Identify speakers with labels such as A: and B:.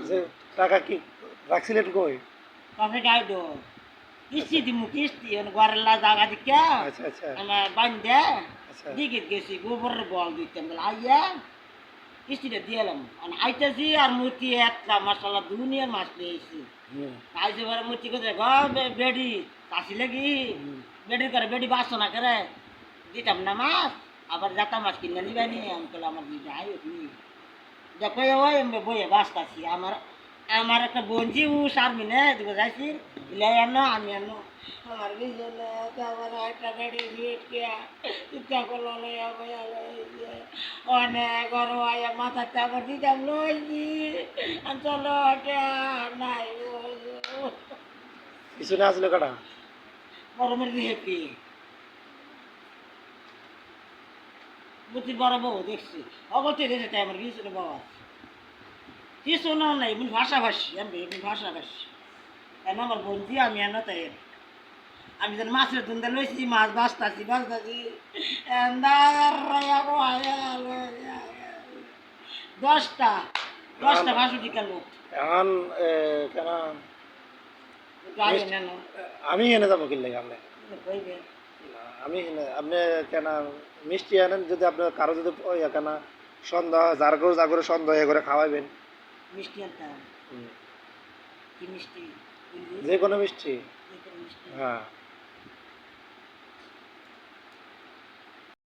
A: যে টাকা কি রাখছিলেন কই?
B: কাছে গাইডো কিস্তি দিমু কিস্তি ঘরের লা জায়গা দিকা
A: আচ্ছা আচ্ছা
B: আমার বান্ধে
A: আচ্ছা
B: দিকে গেছি গোবরের বল দিতাম বলে আইয়া কিস্তিটা দিলাম আর আইতাছি আর মূর্তি একটা মশলা দুনিয়ার মাছ পেয়েছি
A: হুম
B: আইসে পরে মূর্তি কোথায় বেডি কাশি লাগি
A: হুম
B: বেডি করে বেডি বাসো না করে দিতাম না মাছ আবার যাতা মাছ কিনে নিবানি আমি বলে আমার দিদি আই দেখো ওই আমি বইয়ে বাঁচতাছি আমার আমার একটা বঞ্জি উ সারমিনে দিকে যাইছি ইলাই আনো আমি আনো আমার বিজনে আমার একটা গাড়ি ভিট কিয়া ইচ্ছা করলো লইয়া বইয়া লইছে অনেক গরম আয়া মাথা চাপড় দিতাম লইছি চলো নাই
A: কিছু না আসলে কাটা
B: গরমের বিহেপি বুঝি বড় বউ দেখছি অগতে দেখে তাই আমার কিছু বাবা কিছু না নাই এমনি ভাষাভাষী আমি এমনি ভাষাভাষী কেন আমার বন্ধু আমি এনে তাই আমি যেন মাছের ধুন্দা লইছি মাছ বাঁচতাছি বাঁচতাছি দশটা দশটা ভাষুটি কেন
A: এখন কেন আমি এনে যাবো কিনলে আপনি আমি আপনি কেন মিষ্টি আনেন যদি আপনার কারো যদি কেন সন্দেহ যার করে যা করে সন্দেহ করে খাওয়াবেন
B: মিষ্টি আনতাম কি মিষ্টি
A: যে কোনো মিষ্টি
B: যে কোনো মিষ্টি
A: হ্যাঁ